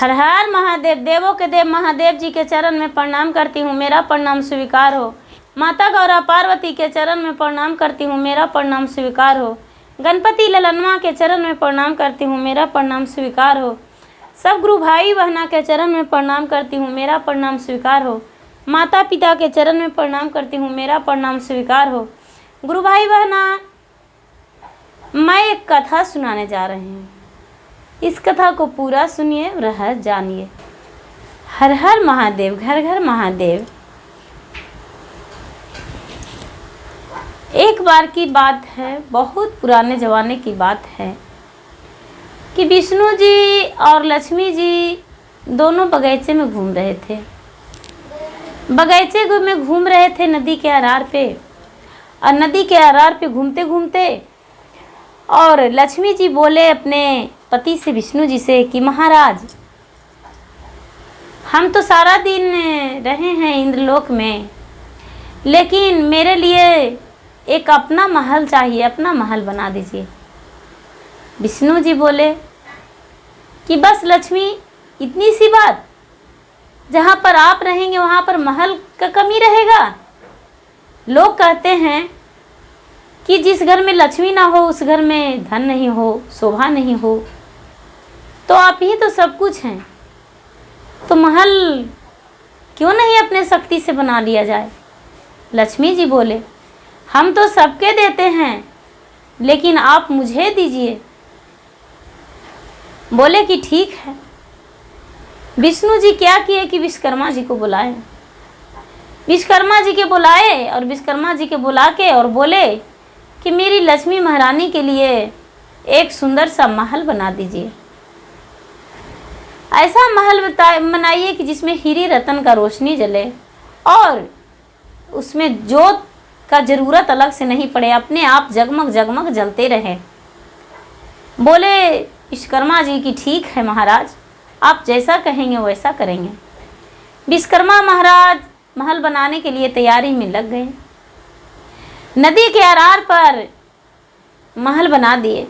हर हर महादेव। देवों के देव महादेव जी के चरण में प्रणाम करती हूँ, मेरा प्रणाम स्वीकार हो। माता गौरा पार्वती के चरण में प्रणाम करती हूँ, मेरा प्रणाम स्वीकार हो। गणपति ललनवा के चरण में प्रणाम करती हूँ, मेरा प्रणाम स्वीकार हो। सब गुरु भाई बहना के चरण में प्रणाम करती हूँ, मेरा प्रणाम स्वीकार हो। माता पिता के चरण में प्रणाम करती हूँ, मेरा प्रणाम स्वीकार हो। गुरु भाई बहना, मैं एक कथा सुनाने जा रही हूँ। इस कथा को पूरा सुनिए, रहस्य जानिए। हर हर महादेव, घर घर महादेव। एक बार की बात है, बहुत पुराने ज़माने की बात है कि विष्णु जी और लक्ष्मी जी दोनों बगीचे में घूम रहे थे। बगीचे में घूम रहे थे नदी के अरार पे, और नदी के अरार पे घूमते घूमते और लक्ष्मी जी बोले अपने पति से, विष्णु जी से, कि महाराज, हम तो सारा दिन रहे हैं इंद्रलोक में, लेकिन मेरे लिए एक अपना महल चाहिए, अपना महल बना दीजिए। विष्णु जी बोले कि बस लक्ष्मी, इतनी सी बात, जहाँ पर आप रहेंगे वहाँ पर महल का कमी रहेगा। लोग कहते हैं कि जिस घर में लक्ष्मी ना हो उस घर में धन नहीं हो, शोभा नहीं हो। तो आप ही तो सब कुछ हैं, तो महल क्यों नहीं अपने शक्ति से बना लिया जाए। लक्ष्मी जी बोले, हम तो सबके देते हैं, लेकिन आप मुझे दीजिए। बोले कि ठीक है। विष्णु जी क्या किए कि विश्वकर्मा जी को बुलाए। विश्वकर्मा जी के बुलाए और विश्वकर्मा जी के बुला के और बोले कि मेरी लक्ष्मी महारानी के लिए एक सुंदर सा महल बना दीजिए। ऐसा महल बनाइए कि जिसमें हीरे रतन का रोशनी जले और उसमें जोत का जरूरत अलग से नहीं पड़े, अपने आप जगमग जगमग जलते रहे। बोले विश्वकर्मा जी की ठीक है महाराज, आप जैसा कहेंगे वैसा करेंगे। विश्वकर्मा महाराज महल बनाने के लिए तैयारी में लग गए। नदी के अरार पर महल बना दिए।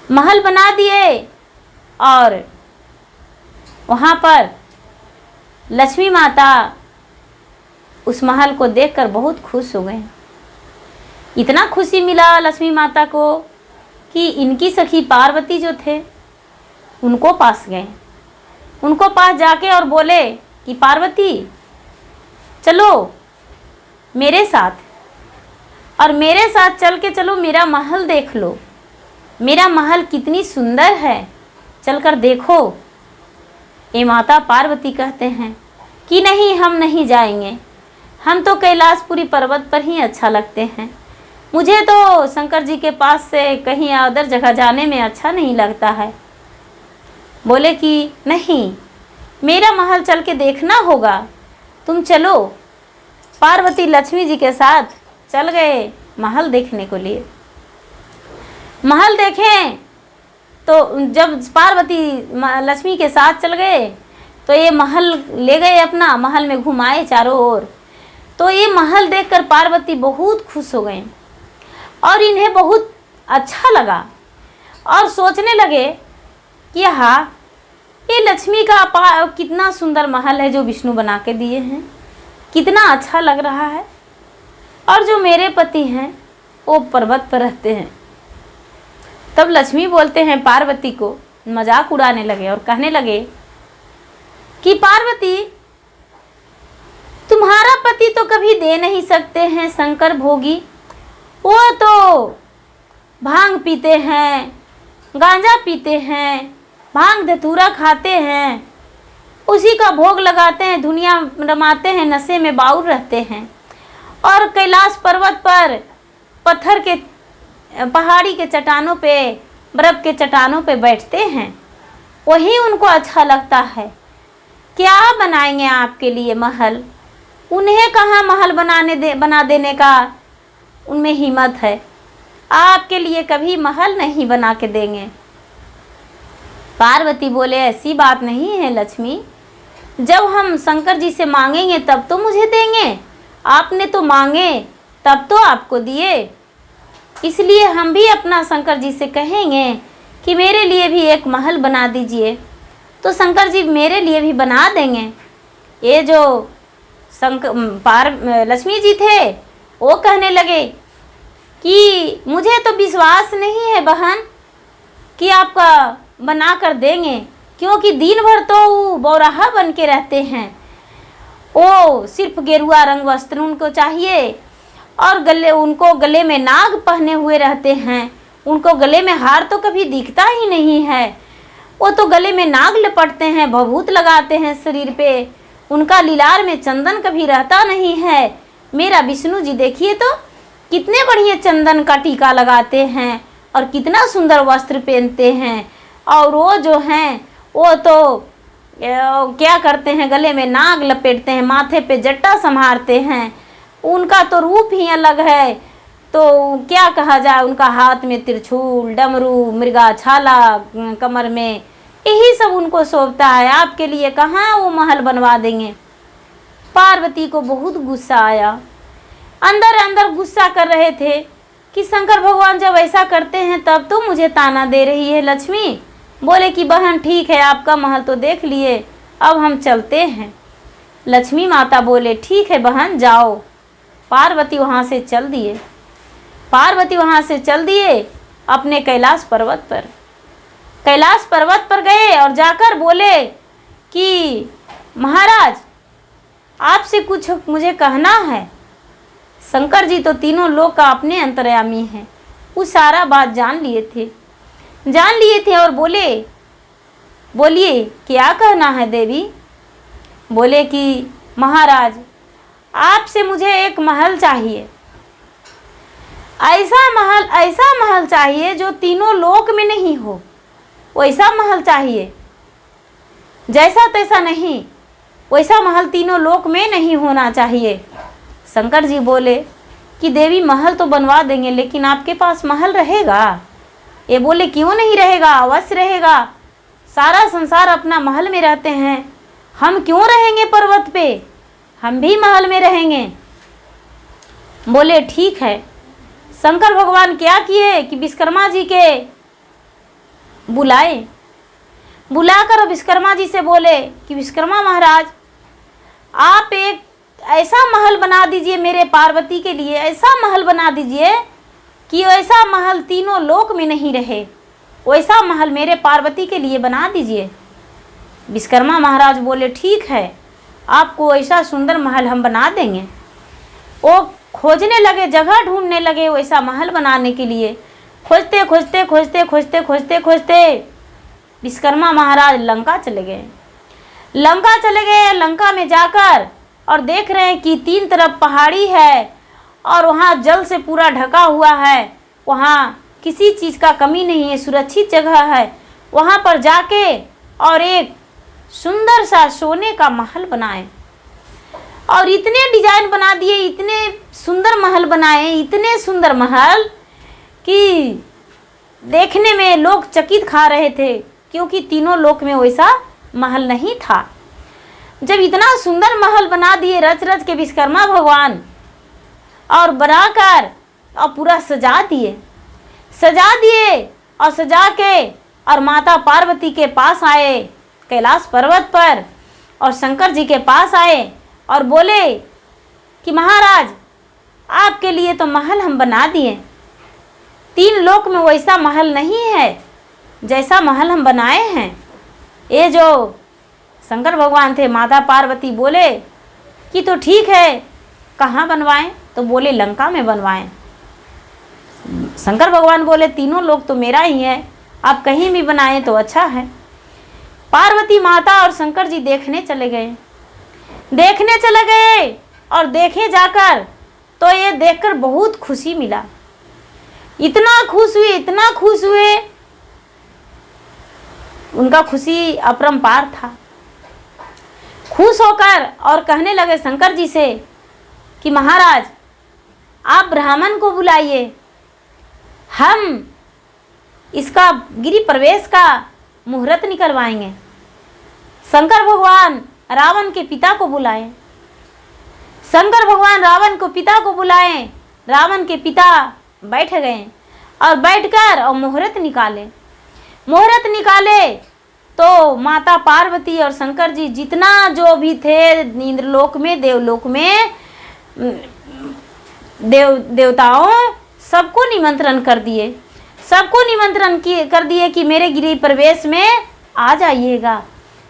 महल बना दिए और वहाँ पर लक्ष्मी माता उस महल को देखकर बहुत खुश हो गए। इतना खुशी मिला लक्ष्मी माता को कि इनकी सखी पार्वती जो थे उनको पास गए। उनको पास जाके और बोले कि पार्वती, चलो मेरे साथ, और मेरे साथ चल के चलो, मेरा महल देख लो। मेरा महल कितनी सुंदर है, चलकर देखो। ये माता पार्वती कहते हैं कि नहीं, हम नहीं जाएंगे, हम तो कैलाशपुरी पर्वत पर ही अच्छा लगते हैं। मुझे तो शंकर जी के पास से कहीं अदर जगह जाने में अच्छा नहीं लगता है। बोले कि नहीं, मेरा महल चल के देखना होगा, तुम चलो। पार्वती लक्ष्मी जी के साथ चल गए महल देखने को लिए। महल देखें तो जब पार्वती लक्ष्मी के साथ चल गए तो ये महल ले गए, अपना महल में घुमाए चारों ओर। तो ये महल देखकर पार्वती बहुत खुश हो गए और इन्हें बहुत अच्छा लगा और सोचने लगे कि हाँ, ये लक्ष्मी का कितना सुंदर महल है जो विष्णु बना के दिए हैं, कितना अच्छा लग रहा है। और जो मेरे पति हैं वो पर्वत पर रहते हैं। तब लक्ष्मी बोलते हैं पार्वती को, मजाक उड़ाने लगे और कहने लगे कि पार्वती, तुम्हारा पति तो कभी दे नहीं सकते हैं शंकर भोगी, वो तो भांग पीते हैं, गांजा पीते हैं, भांग धतूरा खाते हैं, उसी का भोग लगाते हैं, दुनिया रमाते हैं, नशे में बाउर रहते हैं और कैलाश पर्वत पर पत्थर के पहाड़ी के चट्टानों पे, बर्फ के चट्टानों पे बैठते हैं, वही उनको अच्छा लगता है। क्या बनाएंगे आपके लिए महल? उन्हें कहाँ महल बना देने का उनमें हिम्मत है। आपके लिए कभी महल नहीं बना के देंगे। पार्वती बोले, ऐसी बात नहीं है लक्ष्मी, जब हम शंकर जी से मांगेंगे तब तो मुझे देंगे, आपने तो मांगे तब तो आपको दिए, इसलिए हम भी अपना शंकर जी से कहेंगे कि मेरे लिए भी एक महल बना दीजिए। तो शंकर जी मेरे लिए भी बना देंगे। ये जो लक्ष्मी जी थे वो कहने लगे कि मुझे तो विश्वास नहीं है बहन कि आपका बना कर देंगे, क्योंकि दिन भर तो वो बौराहा बन के रहते हैं। वो सिर्फ गेरुआ रंग वस्त्र उनको चाहिए और उनको गले में नाग पहने हुए रहते हैं। उनको गले में हार तो कभी दिखता ही नहीं है। वो तो गले में नाग लपटते हैं, भभूत लगाते हैं शरीर पे। उनका लीलार में चंदन कभी रहता नहीं है। मेरा विष्णु जी देखिए तो कितने बढ़िया चंदन का टीका लगाते हैं और कितना सुंदर वस्त्र पहनते हैं। और वो जो हैं वो तो क्या करते हैं, गले में नाग लपेटते हैं, माथे पे जट्टा संभारते हैं। उनका तो रूप ही अलग है। तो क्या कहा जाए, उनका हाथ में त्रिशूल, डमरू, मृगा छाला कमर में, यही सब उनको शोभता है। आपके लिए कहाँ वो महल बनवा देंगे। पार्वती को बहुत गुस्सा आया, अंदर अंदर गुस्सा कर रहे थे कि शंकर भगवान जब ऐसा करते हैं तब तो मुझे ताना दे रही है। लक्ष्मी बोले कि बहन ठीक है, आपका महल तो देख लिए, अब हम चलते हैं। लक्ष्मी माता बोले ठीक है बहन जाओ। पार्वती वहाँ से चल दिए। पार्वती वहाँ से चल दिए अपने कैलाश पर्वत पर। कैलाश पर्वत पर गए और जाकर बोले कि महाराज आपसे कुछ मुझे कहना है। शंकर जी तो तीनों लोक का अपने अंतर्यामी हैं, वो सारा बात जान लिए थे और बोलिए क्या कहना है देवी। बोले कि महाराज आपसे मुझे एक महल चाहिए, ऐसा महल चाहिए जो तीनों लोक में नहीं हो, वैसा महल चाहिए। जैसा तैसा नहीं, वैसा महल तीनों लोक में नहीं होना चाहिए। शंकर जी बोले कि देवी महल तो बनवा देंगे, लेकिन आपके पास महल रहेगा? ये बोले क्यों नहीं रहेगा, अवश्य रहेगा। सारा संसार अपना महल में रहते हैं, हम क्यों रहेंगे पर्वत पे, हम भी महल में रहेंगे। बोले ठीक है। शंकर भगवान क्या किए कि विश्वकर्मा जी के बुलाकर विश्वकर्मा जी से बोले कि विश्वकर्मा महाराज आप एक ऐसा महल बना दीजिए मेरे पार्वती के लिए, ऐसा महल बना दीजिए कि वैसा महल तीनों लोक में नहीं रहे, वैसा महल मेरे पार्वती के लिए बना दीजिए। विश्वकर्मा महाराज बोले ठीक है, आपको ऐसा सुंदर महल हम बना देंगे। वो खोजने लगे, जगह ढूंढने लगे वैसा महल बनाने के लिए। खोजते विश्वकर्मा महाराज लंका चले गए। लंका में जाकर और देख रहे हैं कि तीन तरफ पहाड़ी है और वहाँ जल से पूरा ढका हुआ है, वहाँ किसी चीज़ का कमी नहीं है, सुरक्षित जगह है। वहाँ पर जाके और एक सुंदर सा सोने का महल बनाए और इतने डिजाइन बना दिए, इतने सुंदर महल बनाए, इतने सुंदर महल कि देखने में लोग चकित खा रहे थे, क्योंकि तीनों लोक में वैसा महल नहीं था। जब इतना सुंदर महल बना दिए रच के विश्वकर्मा भगवान और बनाकर और पूरा सजा दिए और सजा के और माता पार्वती के पास आए कैलाश पर्वत पर और शंकर जी के पास आए और बोले कि महाराज आपके लिए तो महल हम बना दिए, तीन लोक में वैसा महल नहीं है जैसा महल हम बनाए हैं। ये जो शंकर भगवान थे, माता पार्वती बोले कि तो ठीक है, कहाँ बनवाएं? तो बोले लंका में बनवाएं। शंकर भगवान बोले तीनों लोग तो मेरा ही है, आप कहीं भी बनाएं तो अच्छा है। पार्वती माता और शंकर जी देखने चले गए और देखे जाकर तो ये देखकर बहुत खुशी मिला। इतना खुश हुए, उनका खुशी अपरंपार था। खुश होकर और कहने लगे शंकर जी से कि महाराज आप ब्राह्मण को बुलाइए, हम इसका गिरि प्रवेश का मुहूर्त निकलवाएंगे। शंकर भगवान रावण के पिता को बुलाए। रावण के पिता बैठ गए और बैठकर और मुहूर्त निकाले तो माता पार्वती और शंकर जी जितना जो भी थे इंद्रलोक में, देवलोक में, देवताओं सबको निमंत्रण कर दिए, सबको निमंत्रण कर दिए कि मेरे गृह प्रवेश में आ जाइएगा।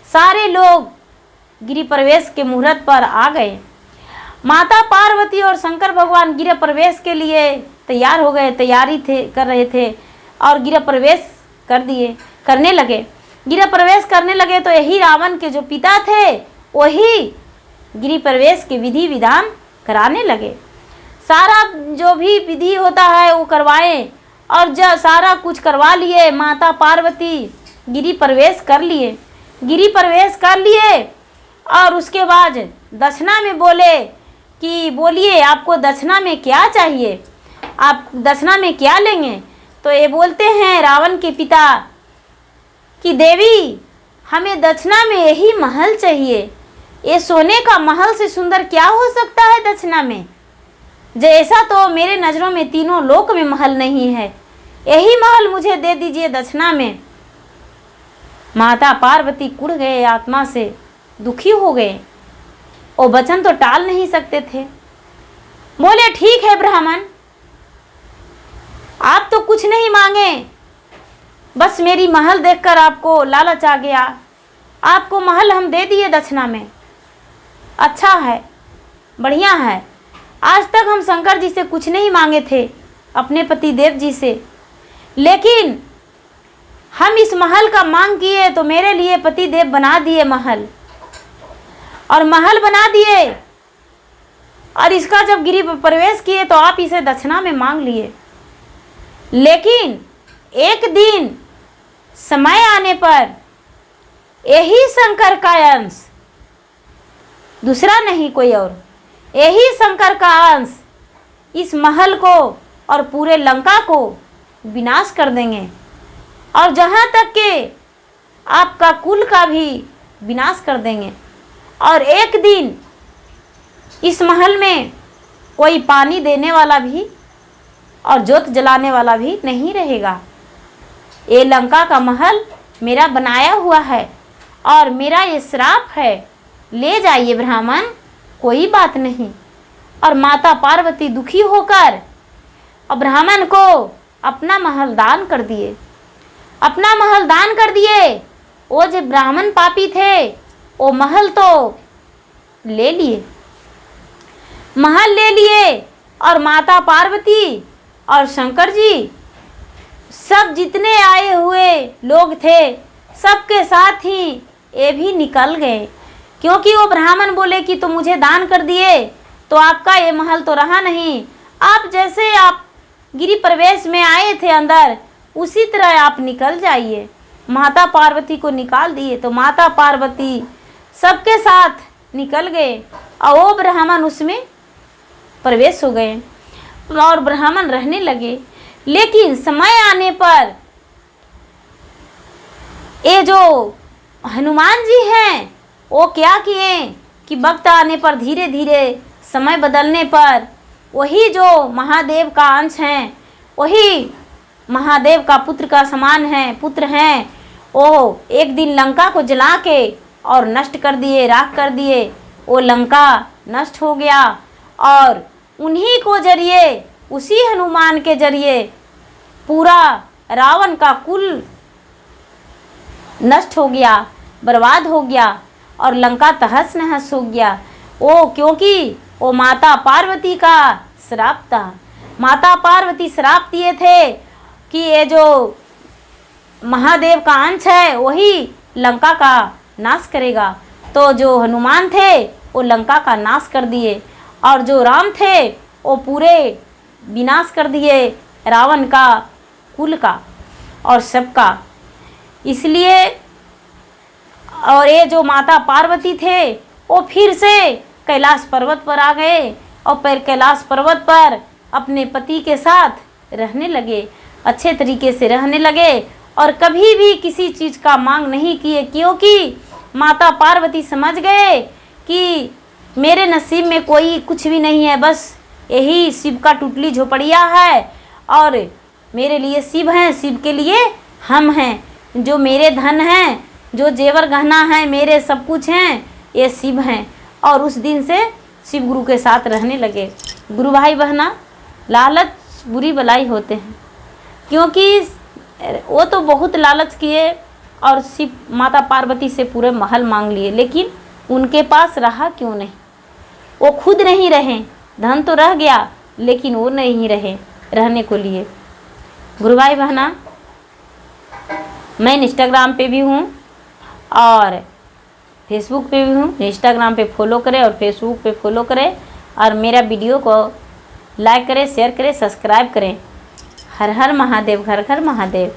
सारे लोग गृह प्रवेश के मुहूर्त पर आ गए। माता पार्वती और शंकर भगवान गृह प्रवेश के लिए तैयार हो गए, तैयारी कर रहे थे और गृह प्रवेश करने लगे। गृह प्रवेश करने लगे तो यही रावण के जो पिता थे वही गृह प्रवेश के विधि विधान कराने लगे। सारा जो भी विधि होता है वो करवाए और जब सारा कुछ करवा लिए, माता पार्वती गिरी प्रवेश कर लिए, गिरी प्रवेश कर लिए और उसके बाद दक्षिणा में बोले कि बोलिए आपको दक्षिणा में क्या चाहिए, आप दक्षिणा में क्या लेंगे। तो ये बोलते हैं रावण के पिता कि देवी हमें दक्षिणा में यही महल चाहिए, ये सोने का महल से सुंदर क्या हो सकता है दक्षिणा में, जैसा तो मेरे नज़रों में तीनों लोक में महल नहीं है, यही महल मुझे दे दीजिए दक्षिणा में। माता पार्वती कुढ़ गए, आत्मा से दुखी हो गए, वो वचन तो टाल नहीं सकते थे। बोले ठीक है ब्राह्मण, आप तो कुछ नहीं मांगे, बस मेरी महल देखकर आपको लालच आ गया, आपको महल हम दे दिए दक्षिणा में। अच्छा है, बढ़िया है, आज तक हम शंकर जी से कुछ नहीं मांगे थे, अपने पति देव जी से, लेकिन हम इस महल का मांग किए तो मेरे लिए पति देव बना दिए महल, और महल बना दिए और इसका जब गृह प्रवेश किए तो आप इसे दक्षिणा में मांग लिए। लेकिन एक दिन समय आने पर यही शंकर का अंश, दूसरा नहीं कोई और, यही शंकर का अंश इस महल को और पूरे लंका को विनाश कर देंगे, और जहाँ तक के आपका कुल का भी विनाश कर देंगे। और एक दिन इस महल में कोई पानी देने वाला भी और जोत जलाने वाला भी नहीं रहेगा। ये लंका का महल मेरा बनाया हुआ है और मेरा ये श्राप है, ले जाइए ब्राह्मण, कोई बात नहीं। और माता पार्वती दुखी होकर और ब्राह्मण को अपना महल दान कर दिए, अपना महल दान कर दिए। वो जो ब्राह्मण पापी थे वो महल तो ले लिए, महल ले लिए, और माता पार्वती और शंकर जी सब जितने आए हुए लोग थे सबके साथ ही ये भी निकल गए, क्योंकि वो ब्राह्मण बोले कि तो मुझे दान कर दिए तो आपका ये महल तो रहा नहीं, आप जैसे आप गिरि प्रवेश में आए थे अंदर उसी तरह आप निकल जाइए। माता पार्वती को निकाल दिए तो माता पार्वती सबके साथ निकल गए और वो ब्राह्मण उसमें प्रवेश हो गए और ब्राह्मण रहने लगे। लेकिन समय आने पर ये जो हनुमान जी हैं वो क्या किए कि वक्त आने पर धीरे धीरे समय बदलने पर वही जो महादेव का अंश हैं, वही महादेव का पुत्र का समान है, पुत्र हैं, वो एक दिन लंका को जला के और नष्ट कर दिए, राख कर दिए। वो लंका नष्ट हो गया और उन्हीं को जरिए, उसी हनुमान के जरिए पूरा रावण का कुल नष्ट हो गया, बर्बाद हो गया और लंका तहस नहस हो गया। वो क्योंकि वो माता पार्वती का श्राप था। माता पार्वती श्राप दिए थे कि ये जो महादेव का अंश है वही लंका का नाश करेगा। तो जो हनुमान थे वो लंका का नाश कर दिए और जो राम थे वो पूरे विनाश कर दिए रावण का, कुल का और सबका। इसलिए और ये जो माता पार्वती थे वो फिर से कैलाश पर्वत पर आ गए और फिर कैलाश पर्वत पर अपने पति के साथ रहने लगे, अच्छे तरीके से रहने लगे और कभी भी किसी चीज़ का मांग नहीं किए, क्योंकि माता पार्वती समझ गए कि मेरे नसीब में कोई कुछ भी नहीं है, बस यही शिव का टुटली झोपड़िया है और मेरे लिए शिव हैं, शिव के लिए हम हैं। जो मेरे धन हैं जो जेवर गहना है मेरे सब कुछ हैं, ये शिव हैं। और उस दिन से शिव गुरु के साथ रहने लगे। गुरु भाई बहना, लालच बुरी बलाई होते हैं, क्योंकि वो तो बहुत लालच किए और शिव माता पार्वती से पूरे महल मांग लिए, लेकिन उनके पास रहा क्यों नहीं? वो खुद नहीं रहे, धन तो रह गया लेकिन वो नहीं रहे रहने को लिए। गुरु भाई बहना, मैं इंस्टाग्राम पे भी हूँ और फेसबुक पे भी हूँ। इंस्टाग्राम पे फॉलो करें और फेसबुक पे फॉलो करें और मेरा वीडियो को लाइक करें, शेयर करें, सब्सक्राइब करें। हर हर महादेव, घर घर महादेव।